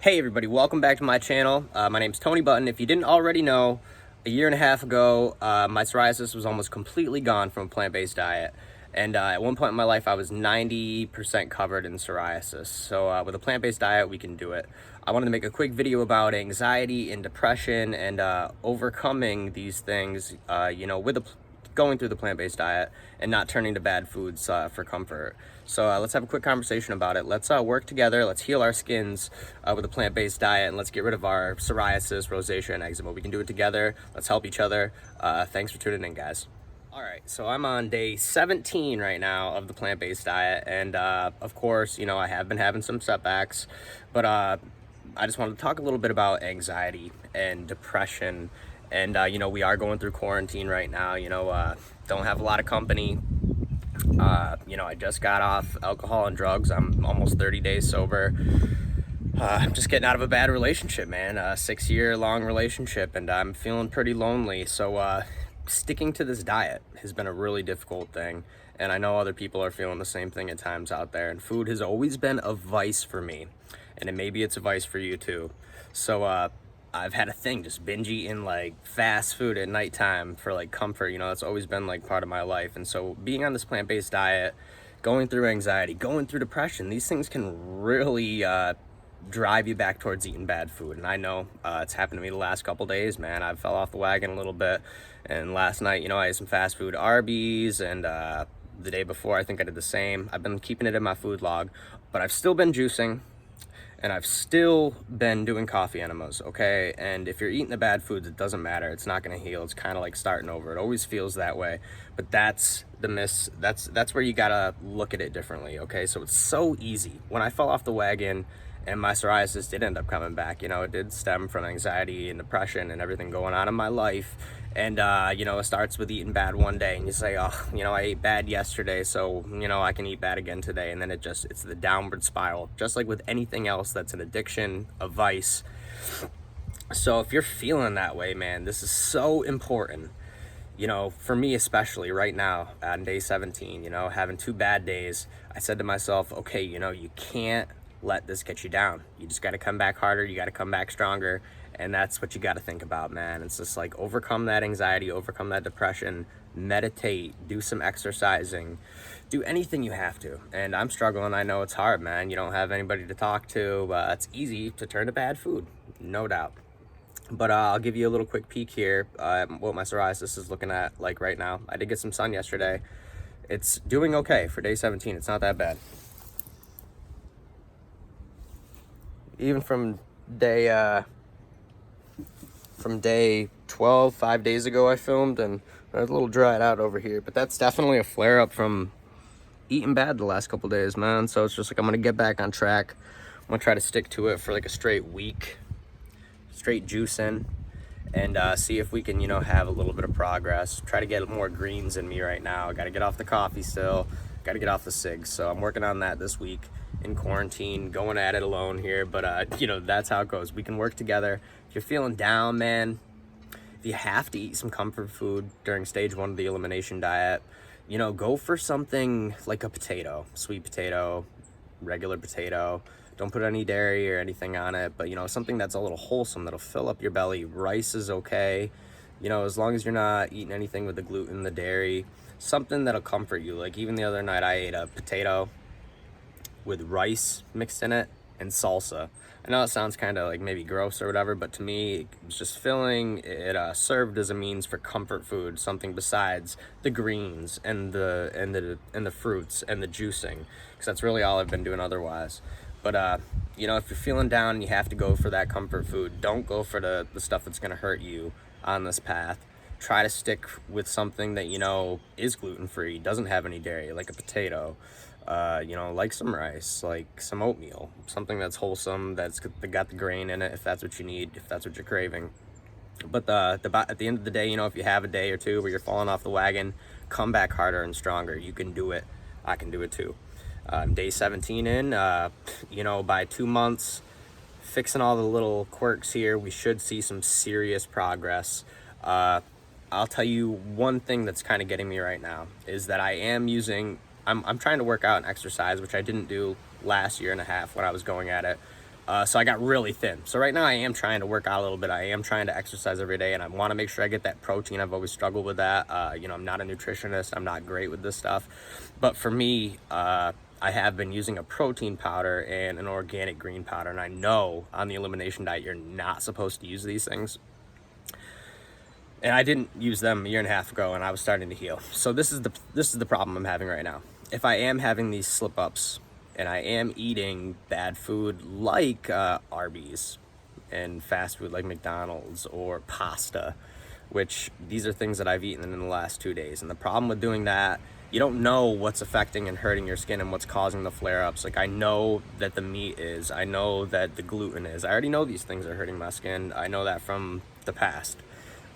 Hey everybody, welcome back to my channel. My name's Tony Button. If you didn't already know, a year and a half ago, my psoriasis was almost completely gone from a plant-based diet. And at one point in my life, I was 90% covered in psoriasis. So with a plant-based diet, we can do it. I wanted to make a quick video about anxiety and depression and overcoming these things, going through the plant-based diet and not turning to bad foods for comfort. So let's have a quick conversation about it. Let's work together. Let's heal our skins with a plant-based diet, and let's get rid of our psoriasis, rosacea, and eczema. We can do it together. Let's help each other. Thanks for tuning in, guys. All right, so I'm on day 17 right now of the plant-based diet, and of course, I have been having some setbacks, but I just wanted to talk a little bit about anxiety and depression. And we are going through quarantine right now. Don't have a lot of company. I just got off alcohol and drugs. I'm almost 30 days sober. I'm just getting out of a bad relationship, man. A 6-year long relationship, and I'm feeling pretty lonely. So sticking to this diet has been a really difficult thing, and I know other people are feeling the same thing at times out there. And food has always been a vice for me, and maybe it's a vice for you too. So I've had a thing just binge eating like fast food at nighttime for like comfort. That's always been like part of my life. And so being on this plant-based diet, going through anxiety, going through depression, these things can really drive you back towards eating bad food. And I know it's happened to me the last couple days, man. I fell off the wagon a little bit, and last night, I ate some fast food, Arby's, and the day before I think I did the same. I've been keeping it in my food log, but I've still been juicing, and I've still been doing coffee enemas, okay? And if you're eating the bad foods, it doesn't matter. It's not gonna heal. It's kind of like starting over. It always feels that way. But that's the miss. That's where you gotta look at it differently, okay? So it's so easy. When I fell off the wagon and my psoriasis did end up coming back, it did stem from anxiety and depression and everything going on in my life. And it starts with eating bad one day, and you say, oh, I ate bad yesterday, so I can eat bad again today. And then it's the downward spiral, just like with anything else that's an addiction, a vice. So if you're feeling that way, man, this is so important. For me especially right now on day 17, having 2 bad days, I said to myself, okay, you can't let this get you down. You just got to come back harder. You got to come back stronger. And that's what you got to think about, man. It's just like overcome that anxiety, overcome that depression, meditate, do some exercising, do anything you have to. And I'm struggling. I know it's hard, man. You don't have anybody to talk to. It's easy to turn to bad food, no doubt. But I'll give you a little quick peek here what my psoriasis is looking at like right now. I did get some sun yesterday. It's doing okay for day 17. It's not that bad. Even from day 12, 5 days ago I filmed, and I was a little dried out over here, but that's definitely a flare-up from eating bad the last couple days, man. So it's just like I'm gonna get back on track. I'm gonna try to stick to it for like a straight week, straight juicing, and see if we can have a little bit of progress. Try to get more greens in me right now. I gotta get off the coffee still, gotta get off the cigs, so I'm working on that this week in quarantine, going at it alone here. But that's how it goes. We can work together. If you're feeling down, man, if you have to eat some comfort food during stage 1 of the elimination diet, go for something like a potato, sweet potato, regular potato. Don't put any dairy or anything on it, but something that's a little wholesome, that'll fill up your belly. Rice is okay, as long as you're not eating anything with the gluten, the dairy, something that'll comfort you. Like even the other night I ate a potato with rice mixed in it and salsa. I know it sounds kind of like maybe gross or whatever, but to me it was just filling. It served as a means for comfort food, something besides the greens and the fruits and the juicing, because that's really all I've been doing otherwise. But if you're feeling down and you have to go for that comfort food, don't go for the stuff that's going to hurt you on this path. Try to stick with something that is gluten-free, doesn't have any dairy, like a potato, like some rice, like some oatmeal, something that's wholesome, that's got the grain in it, if that's what you need, if that's what you're craving. But at the end of the day, if you have a day or two where you're falling off the wagon, come back harder and stronger. You can do it. I can do it too. Day 17 in, by 2 months, fixing all the little quirks here, we should see some serious progress. I'll tell you one thing that's kind of getting me right now is that I'm trying to work out and exercise, which I didn't do last year and a half when I was going at it. So I got really thin. So right now I am trying to work out a little bit. I am trying to exercise every day, and I want to make sure I get that protein. I've always struggled with that. You know, I'm not a nutritionist. I'm not great with this stuff. But for me, I have been using a protein powder and an organic green powder. And I know on the elimination diet, you're not supposed to use these things. And I didn't use them a year and a half ago, and I was starting to heal. So this is the problem I'm having right now. If I am having these slip-ups, and I am eating bad food like Arby's and fast food like McDonald's or pasta, which these are things that I've eaten in the last 2 days. And the problem with doing that, you don't know what's affecting and hurting your skin and what's causing the flare-ups. Like, I know that the meat is, I know that the gluten is. I already know these things are hurting my skin. I know that from the past.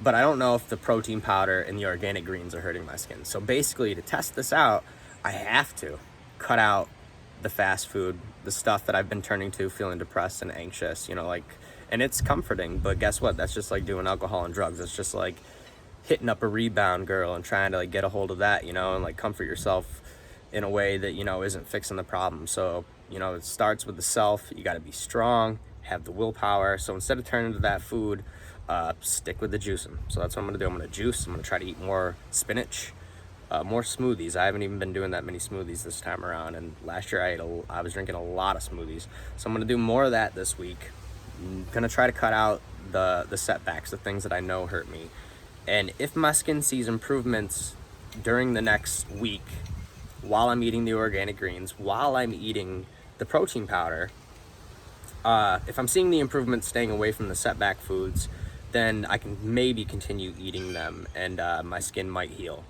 But I don't know if the protein powder and the organic greens are hurting my skin. So basically, to test this out, I have to cut out the fast food, the stuff that I've been turning to feeling depressed and anxious, you know, like, and it's comforting, but guess what? That's just like doing alcohol and drugs. It's just like hitting up a rebound girl and trying to like get a hold of that, you know, and like comfort yourself in a way that, you know, isn't fixing the problem. So, you know, it starts with the self. You got to be strong, have the willpower. So instead of turning to that food, stick with the juicing. So that's what I'm gonna do. I'm gonna juice. I'm gonna try to eat more spinach, more smoothies. I haven't even been doing that many smoothies this time around, and last year I was drinking a lot of smoothies. So I'm gonna do more of that this week. I'm gonna try to cut out the setbacks, the things that I know hurt me. And if my skin sees improvements during the next week, while I'm eating the organic greens, while I'm eating the protein powder, if I'm seeing the improvements staying away from the setback foods, then I can maybe continue eating them, and my skin might heal.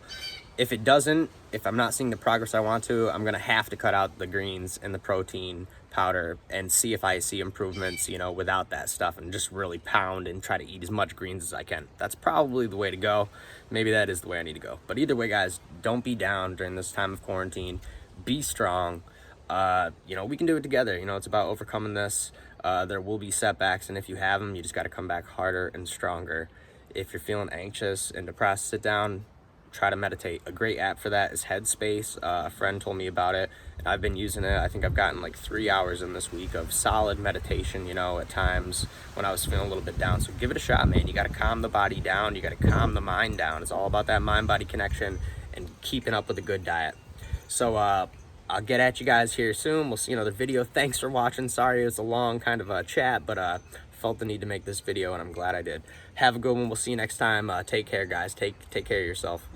If it doesn't, if I'm not seeing the progress I want to, I'm gonna have to cut out the greens and the protein powder and see if I see improvements, you know, without that stuff, and just really pound and try to eat as much greens as I can. That's probably the way to go. Maybe that is the way I need to go. But either way, guys, don't be down during this time of quarantine. Be strong. You know, we can do it together. You know, it's about overcoming this. There will be setbacks, and if you have them, you just got to come back harder and stronger. If you're feeling anxious and depressed, sit down, try to meditate. A great app for that is Headspace. A friend told me about it, and I've been using it. I think I've gotten like 3 hours in this week of solid meditation, you know, at times when I was feeling a little bit down. So give it a shot, man. You got to calm the body down. You got to calm the mind down. It's all about that mind-body connection and keeping up with a good diet. So, I'll get at you guys here soon. We'll see another video. Thanks for watching. Sorry it was a long kind of a chat, but felt the need to make this video, and I'm glad I did. Have a good one. We'll see you next time. Take care, guys. Take care of yourself.